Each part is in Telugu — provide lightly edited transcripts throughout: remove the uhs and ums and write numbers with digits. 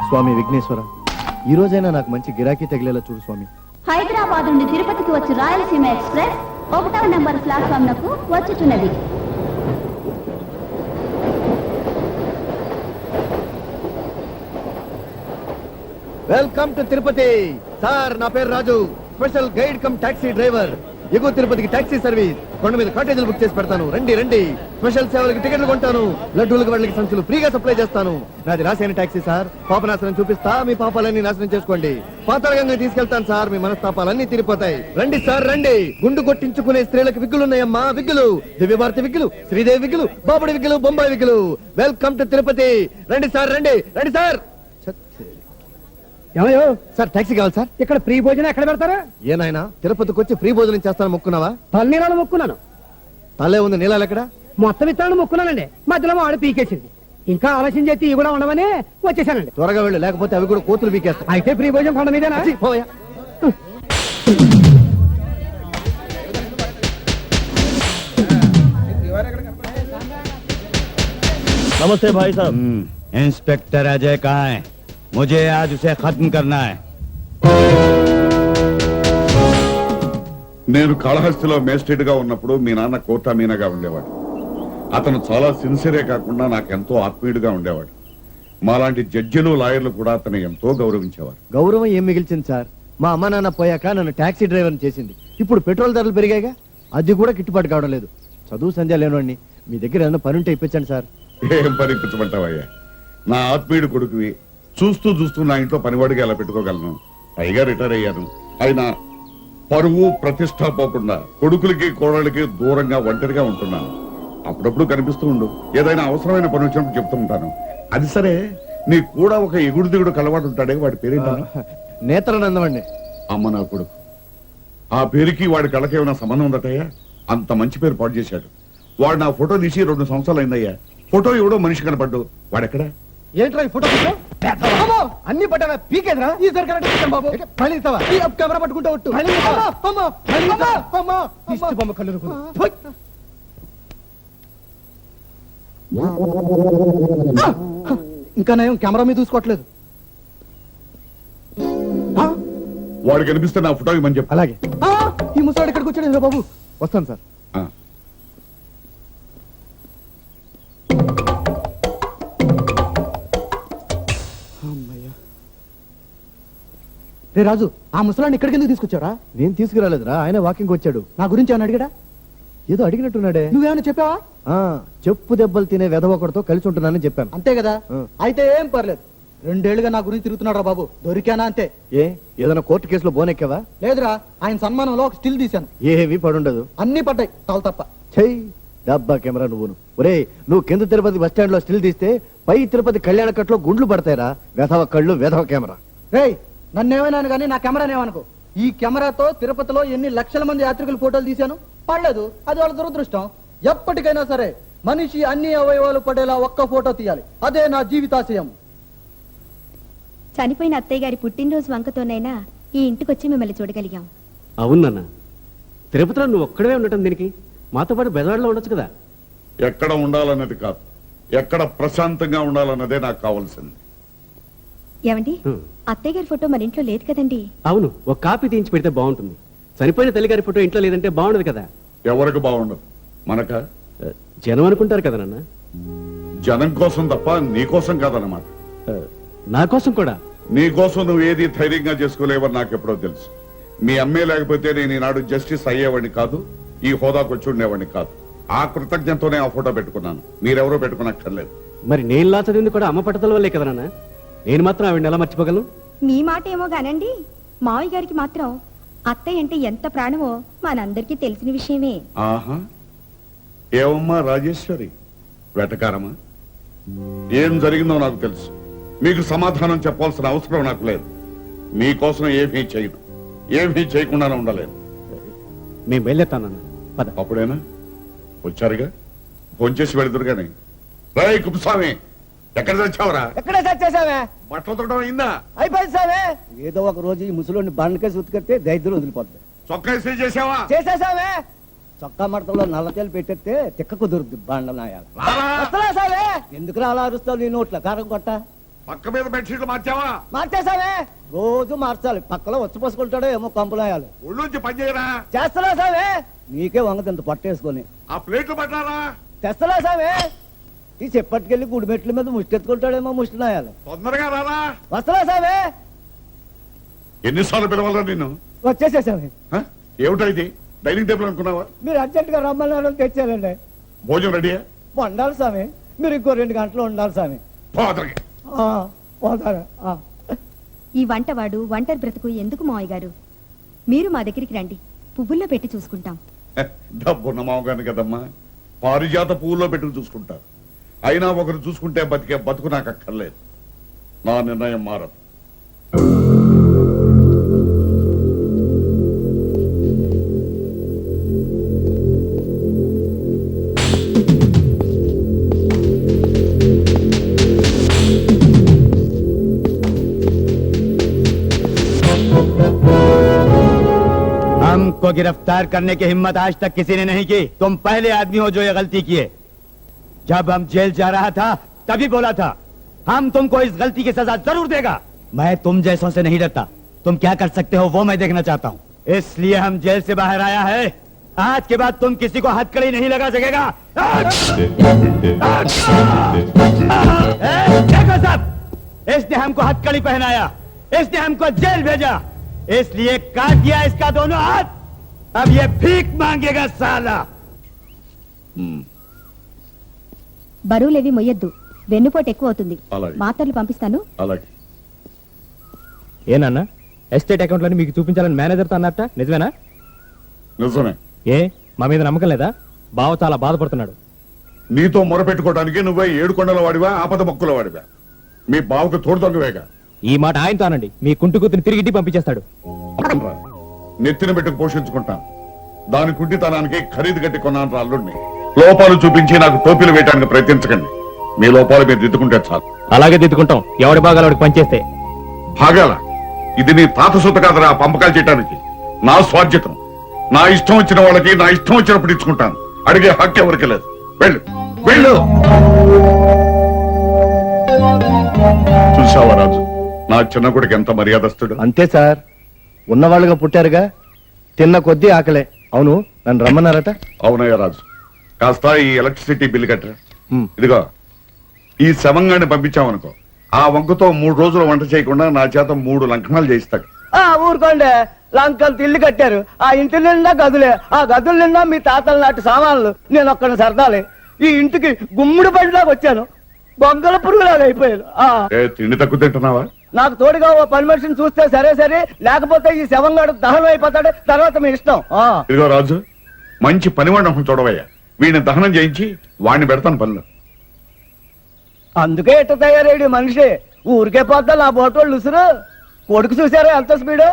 స్వామి విఘ్నేశ్వర, ఈ రోజైనా నాకు మంచి గిరాకీ తగిలేలా చూడు స్వామి. హైదరాబాద్ నుండి తిరుపతికి వచ్చి రాయలసీమ ఎక్స్ప్రెస్ 1వ నంబర్ ప్లాట్ఫామ్ నకు వచ్చుచున్నది. Welcome to Tirupati. సార్, నా పేరు Raju, special guide cum taxi driver. ఎగువ తిరుపతికి టాక్సీ సర్వీస్. కొండ మీద కాటేజీలు బుక్ చేసి పెడతాను. రండి రండి. స్పెషల్ సేవలకి టికెట్లు కొంటాను. లడ్డూలకు వాళ్ళకి సంచులు ఫ్రీగా సప్లై చేస్తాను. నాది రాసేన టాక్సీ సార్. పాపనాశనం చూపిస్తా, మీ పాపాలన్నీ నాశనం చేసుకోండి. పాతాళంగా తీసుకెళ్తాను సార్, మీ మనస్తాపాలన్నీ తీరిపోతాయి. రండి సార్ రండి. గుండు కొట్టించుకునే స్త్రీలకు విగ్గులున్నాయమ్మా, విగ్గులు. దివ్యభారతి విగ్గులు, శ్రీదేవి విగ్గులు, బాబుడి విగ్గులు, బొంబాయి విగ్గులు. Welcome to Tirupati. రండి సార్ రండి. రండి సార్. ఏమయ్యో సార్, టాక్సీ కావాలి సార్. ఇక్కడ ఫ్రీ భోజనం ఎక్కడ పెడతారా? ఏనాయనా, తిరుపతికి వచ్చి ఫ్రీ భోజనం చేస్తాను మొక్కున్నావా? తలనీళ్ళను మొక్కున్నాను. తలే ఉంది, నీళ్ళాలు ఎక్కడ? మొత్తం ఇస్తాను మొక్కున్నానండి. మధ్యలో ఆడ పీకేసింది. ఇంకా ఆలస్యం చేసి ఇవి కూడా ఉండమని వచ్చేసానండి. త్వరగా వెళ్ళు, లేకపోతే అవి కూడా కోతులు పీకేస్తాయి. అయితే ఫ్రీ భోజనం కొండ మీదేనా? పోయా. नमस्ते भाई साहब। इंस्पेक्टर अजय कहाँ है? मुझे आज उसे खत्म करना है। నేను కాళహస్తిలో మేజిస్ట్రేట్ గా ఉన్నప్పుడు మీ నాన్న కోట మీనగా ఉండేవాడు. అతను చాలా సిన్సియరే కాకుండా నాకెంతో ఆత్మీయుడిగా ఉండేవాడు. మాలాంటి జడ్జిలు, లాయర్లు కూడా అతను ఎంతో గౌరవించేవారు. గౌరవం ఏం మిగిల్చింది సార్? మా అమ్మ నాన్న పోయాక నన్ను టాక్సీ డ్రైవర్ చేసింది. ఇప్పుడు పెట్రోల్ ధరలు పెరిగాయిగా, అది కూడా గిట్టుబాటు కావడం లేదు. చదువు సంధ్య లేనివాడిని. మీ దగ్గర ఏదైనా పని ఉంటే ఇప్పించండి సార్. ఏం పని ఇప్పించమంటావయ్యా? నా ఆత్మీయుడు కొడుకువి. చూస్తూ చూస్తూ నా ఇంట్లో పనివాడిగా ఎలా పెట్టుకోగలను? పైగా రిటైర్ అయ్యాను. అయినా పరువు ప్రతిష్ట పోకుండా కొడుకులకి కోడళ్ళకి దూరంగా ఒంటరిగా ఉంటున్నాను. అప్పుడప్పుడు కనిపిస్తూ ఉండు. ఏదైనా అవసరమైన పని వచ్చినప్పుడు చెప్తూ ఉంటాను. అది సరే, నీకు కూడా ఒక ఎగుడు దిగుడు కలవాడు ఉంటాడే, వాడి పేరేంటా? నేత్రానందమండి. అమ్మ నా కొడుకు. ఆ పేరుకి వాడి కళ్ళకి ఏమైనా సంబంధం ఉందటయ్యా? అంత మంచి పేరు పాటు చేశాడు. వాడు నా ఫోటో తీసి 2 సంవత్సరాలు అయిందయ్యా. ఫోటో ఎవడో మనిషి కనపడ్డు. వాడెక్కడా? ఏంట్రా ఈ ఫోటో అన్ని పట్టాలా పీకేదరా? ఈసారి కరెక్ట్ చేశాను బాబు. మళ్ళీ ఇస్తావా? ఈ కెమెరా పట్టుకుంటా ఒట్టు. బొమ్మ కళ్ళు ఇంకా నేను కెమెరా మీద చూసుకోవట్లేదు. వాడు కనిపిస్తే నా ఫోటో ఇవ్వమని చెప్పు. అలాగే. ఈ ముసలాడు ఇక్కడికి వచ్చాడు బాబు. వస్తాను సార్. రే రాజు, ఆ ముసలాన్ని ఇక్కడికి ఎందుకు తీసుకొచ్చారా? నేను తీసుకురాలేదురా, ఆయన వాకింగ్ వచ్చాడు. నా గురించి ఏమైనా అడిగాడా? ఏదో అడిగినట్టున్నాడే. నువ్వేమైనా చెప్పావా? చెప్పు దెబ్బలు తినే వెధవొకడితో కలిసి ఉంటున్నానని చెప్పాను. అంతే కదా? అయితే ఏం పర్లేదు. 2 ఏళ్లుగా నా గురించి తిరుగుతున్నాడు రా బాబు. దొరికానా అంతే. ఏదైనా కోర్టు కేసులో బోనెక్కావా? లేదురా, ఆయన సన్మానంలో ఒక స్టిల్ తీశాను. ఏవి పడుండదు. అన్ని పడ్డాయి, తాలు తప్ప. చెయ్యి డబ్బా కెమెరా నువ్వును. ఒరే, నువ్వు కింద తిరుపతి బస్ స్టాండ్ లో స్టిల్ తీస్తే పై తిరుపతి కళ్యాణ కట్లో గుండ్లు పడతాయిరా. వెధవ కళ్ళు, వెధవ కెమెరా. రేయ్, నన్నేమైనాను కానీ నా కెమెరానేమనుకో. ఈ కెమెరాతో తిరుపతిలో ఎన్ని లక్షల మంది యాత్రికులు ఫోటోలు తీశాను, పడలేదు. అది వాళ్ళ దురదృష్టం. ఎప్పటికైనా సరే మనిషి అన్ని అవయవాలు పడేలా ఒక్క ఫోటో తీయాలి. అదే నా జీవితాశయం. చనిపోయిన అత్తయ్య గారి పుట్టినరోజు వంకతోనైనా ఈ ఇంటికొచ్చి మిమ్మల్ని చూడగలిగాం. అవునన్నా, తిరుపతిలో నువ్వు ఒక్కడవే ఉండటం దీనికి? మాతో పాటు బెదవాడలో ఉండొచ్చు కదా. ఎక్కడ ఉండాలన్నది కాదు, ఎక్కడ ప్రశాంతంగా ఉండాలన్నదే నాకు కావాల్సింది. ఏమండి, అత్తయ్య గారి ఫోటో మన ఇంట్లో లేదు కదండి? అవును, ఒక కాపీ తీయించి పెడితే బాగుంటుంది. చనిపోయిన తల్లిగారి ఫోటో ఇంట్లో లేదంటే బాగుండదు కదా. ఎవరికి బాగుండదు? మనక జనం అనుకుంటారు కదా నాన్న. జనం కోసం తప్ప నీ కోసం కాదన్నమాట. నా కోసం కూడా. నీ కోసం నువ్వు ఏది ధైర్యంగా చేసుకోలేవని నాకు ఎప్పుడో తెలుసు. మీ అమ్మే లేకపోతే నేను ఈనాడు జస్టిస్ అయ్యేవాడిని కాదు, ఈ హోదాకు వచ్చి ఉండేవాడిని కాదు. ఆ కృతజ్ఞతతోనే ఆ ఫోటో పెట్టుకున్నాను. మీరెవరో పెట్టుకునక్కర్లేదు. మరి నేను లా చదివింది కూడా అమ్మ పట్టదల వల్లే కదా నాన్న. నేను మాత్రం ఆవిడ ఎలా మర్చిపోగలను? మీ మాట ఏమో గానండి, మావయ్య గారికి మాత్రం అత్తయ్య అంటే ఎంత ప్రాణమో మనందరికీ తెలిసిన విషయమే. ఆహా ఏమమ్మా రాజేశ్వరి, వెటకారమా? ఏం జరిగిందో నాకు తెలుసు. మీకు సమాధానం చెప్పాల్సిన అవసరం నాకు లేదు. మీకోసం ఏమీ చేయను, ఏమీ చేయకుండానే ఉండలేదు. మేము బయలుదేరుతానన్న పద. అప్పుడేనా వచ్చారుగా, భోంచేసి వెళుతురు కానీ. రాయ్ కుప్పస్వామి, ఎక్కడ తెచ్చావురా? ఎక్కడే చచ్చేసావే? బట్టలు తొడడం అయిందా? అయిపోయింది సామే. ఏదో ఒక రోజు ఈ ముసలోని బండకేసి ఉతికెత్తే దైద్యం వదిలిపోద్ది. చొక్కా ఇస్త్రీ చేసావా? చేసేసావే. చొక్కా మడతలో నల్లతేలు పెట్టేస్తే తిక్క కుదురుద్ది బండనాయాల. రారా? ఎందుకు అలా అరుస్తావు? నీ నోట్ల కారం కొట్ట. పక్క మీద బెడ్షీట్లు మార్చావా? మార్చేసావే. రోజు మార్చాలి. పక్కలో వచ్చి పోసుకుంటాడో ఏమో కంపునాయాలు. ఒళ్ళుంచి పని చేయరా? చేస్తలా సామే. నీకే వంగతింత పట్టేసుకొని ఆ ప్లేట్లు పట్టారా? తెస్తలా సామే. ఈ చెప్పట్టుకెళ్ళి గుడి మెట్ల మీద ముష్టెత్తుకుంటాడేమో ముష్టినాయాలు. తొందరగా రారా? వస్తలా సామే. ఎన్నిసార్లు పిలవాలా నిన్ను? వచ్చేసేసామే. హ? ఏమిటా ఇది? డైనింగ్ టేబుల్ అనుకున్నావా? మీరు అర్జెంట్ గా రమ్మన్నారో తెచ్చారండి. భోజనం రెడీయా? ఉండాలి సామి. మీరు ఇంకో 2 గంటలు ఉండాలి సామి. పోతరకి. పోతారా? ఈ వంటవాడు ఒంటరి బ్రతుకు ఎందుకు మావయ్య గారు? మీరు మా దగ్గరికి రండి, పువ్వుల్లో పెట్టి చూసుకుంటాం. డబ్బున్న మామగారిని కదమ్మా, పారిజాత పువ్వుల్లో పెట్టుకు చూసుకుంటారు. అయినా ఒకరు చూసుకుంటే బతికే బతుకు నాకు అక్కర్లేదు. నా నిర్ణయం మారదు. हमको गिरफ्तार करने की हिम्मत आज तक किसी ने नहीं की। तुम पहले आदमी हो जो ये गलती किए। जब हम जेल जा रहा था तभी बोला था हम तुमको इस गलती की सजा जरूर देगा। मैं तुम जैसों से नहीं डरता, तुम क्या कर सकते हो वो मैं देखना चाहता हूँ। इसलिए हम जेल से बाहर आया है। आज के बाद तुम किसी को हथकड़ी नहीं लगा सकेगा। देखो साहब, इसने हमको हथकड़ी पहनाया, इसने हमको जेल भेजा, इसलिए काट दिया इसका दोनों हाथ। अब ये भीख मांगेगा साला। బరువులేవి మొయ్యొద్దు, వెన్నుపోటు ఎక్కువ అవుతుంది. అలాగే. మాత్రలు పంపిస్తాను. అలాగే. ఏనన్నా ఎస్టేట్ అకౌంట్లని మీకు చూపించాలని మేనేజర్తో అన్నట్ట, నిజమేనా? నిజమే. ఏ మా మీద నమ్మకం లేదా? బావ చాలా బాధపడుతున్నాడు. నీతో మొరపెట్టుకోవడానికి నువ్వే 7 కొండల వాడివా, ఆపద మొక్కుల వాడివా? మీ బావకు తోడు దొంగవేగా. ఈ మాట ఆయనతో అనండి, మీ కుంటు కూతుని తిరిగి ఇంటికి పంపించేస్తాడు. నెత్తిన పెట్టుకు పోషించుకుంటాను. దాని కుంటితనానికి ఖరీదు కట్టి కొన్నాను రా అల్లుడిని. లోపాలు చూపించి నాకు టోపీలు వేయడానికి ప్రయత్నించకండి. మీ లోపాలు మీరు దిద్దుకుంటే చాలు. అలాగే దిద్దుకుంటాం, ఎవడి భాగాలు వాడికి పనిచేస్తే. భాగాల ఇది నీ తాత సొత్తు కాదురా పంపకాలు చేయడానికి. నా స్వాధ్యతం. నా ఇష్టం వచ్చిన వాళ్ళకి నా ఇష్టం వచ్చినప్పుడు ఇచ్చుకుంటాను. అడిగే హక్కు ఎవరికి లేదు. వెళ్ళు వెళ్ళు. చూసావా రాజు, నా చిన్న కొడుకు ఎంత మర్యాదస్తుడు. అంతే సార్, ఉన్నవాళ్ళుగా పుట్టారుగా, తిన్న కొద్దీ ఆకలే. అవును, నన్ను రమ్మన్నారట. అవునయ్య రాజు, కాస్త ఈ ఎలక్ట్రిసిటీ బిల్లు కట్టరా. ఇదిగో ఈ శవంగాన్ని పంపించామనుకో, ఆ వంకతో 3 రోజులు వంట చేయకుండా నా చేత 3 లంకనాలు చేయిస్తాడు. ఊరుకోండి, లంకలు ఇల్లు కట్టారు. ఆ ఇంటి నిండా గదులే. ఆ గదుల నిండా మీ తాతల నాటి సామాన్లు. నేను ఒక్కడిని సరదాలి. ఈ ఇంటికి గుమ్ముడు బండిలాగా వచ్చాను, బొంగల పురుగులాగా అయిపోయాను. తిండి తక్కువ తింటున్నావా? నాకు తోడుగా ఓ పని మనిషిని చూస్తే సరే సరే, లేకపోతే ఈ శవంగాడు దహనం అయిపోతాడు. తర్వాత మీ ఇష్టం. ఇదిగో రాజు, మంచి పనివాడు ఒకడు చూడవయ్యా. వీడిని దహనం చేయించి వాడిని పెడతాను పనులు. అందుకే ఎట్ట తయారయ్యాడు మనిషి. ఊరికే పోతా నా బోటోళ్ళు ఉసురు. కొడుకు చూసారా ఎంత స్పీడు?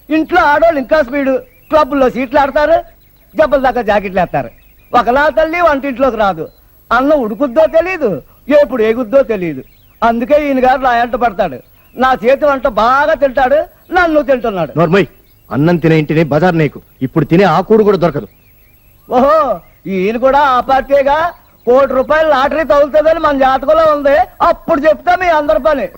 ఇంట్లో ఆడవాళ్ళు ఇంకా స్పీడు. క్లబ్లో సీట్లు ఆడతారు, జబ్బల దాకా జాకెట్లు వేస్తారు. ఒకలా తల్లి వంటింట్లోకి రాదు. అన్నం ఉడుకుద్దో తెలీదు, ఎప్పుడు ఎగుద్దో తెలీదు. అందుకే ఈయన గారు నా ఎంట పడతాడు. నా చేతి వంట బాగా తింటాడు, నన్ను తింటున్నాడు. నోర్మయ్, అన్నం తినే ఇంటిని బజార్ నీకు. ఇప్పుడు తినే ఆ కూడు కూడా దొరకదు. ఓహో, ఈయన కూడా ఆ పార్టీగా. ₹1 కోటి లాటరీ తగులుతుందని మన జాతకంలో ఉంది. అప్పుడు చెప్తా మీ అందరి పని.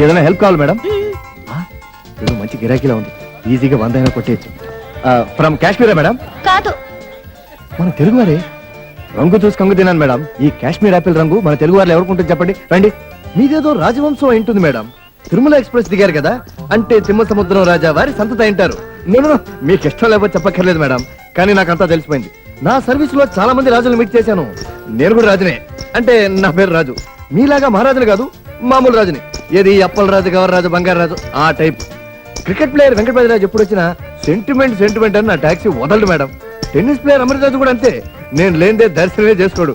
ఏదైనా హెల్ప్ కావాలి మేడం? ఏదో మంచి గిరాకీలా ఉంది, ఈజీగా 100 అయినా కొట్టేయచ్చు. From Kashmira madam? కాదు, మన తెలుగు వారే. రంగు చూసి కంగు తిన్నాను మేడం. ఈ కాశ్మీర్ యాపిల్ రంగు మన తెలుగు వారిలో ఎవరుకుంటుంది చెప్పండి. రండి. మీదేదో రాజవంశం అయింటుంది మేడం. తిరుమల ఎక్స్ప్రెస్ దిగారు కదా, అంటే తిమ్మ సముద్రం రాజా వారి సంతత అయింటారు. నేను మీకు ఇష్టం లేకపోతే చెప్పక్కర్లేదు మేడం, కానీ నాకంతా తెలిసిపోయింది. నా సర్వీస్ లో చాలా మంది రాజులు మీట్ చేశాను. నేను కూడా రాజునే, అంటే నా పేరు రాజు. మీలాగా మహారాజుని కాదు, మామూలు రాజుని. ఏది అప్పల రాజు, గవర్ రాజు, బంగారు రాజు ఆ టైప్. క్రికెట్ ప్లేయర్ వెంకటపతి రాజు ఎప్పుడు వచ్చినా సెంటిమెంట్ అని నా టాక్సీ వదలడు మేడం. టెన్నిస్ ప్లేయర్ అమృతరాజు కూడా అంతే, నేను లేనిదే దర్శనమే చేసుకోడు.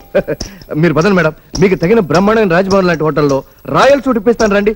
మీరు బదలు మేడం, మీకు తగిన బ్రహ్మాండమైన రాజ్భవన్ లాంటి హోటల్లో రాయల్ సూట్ ఇప్పిస్తాను రండి.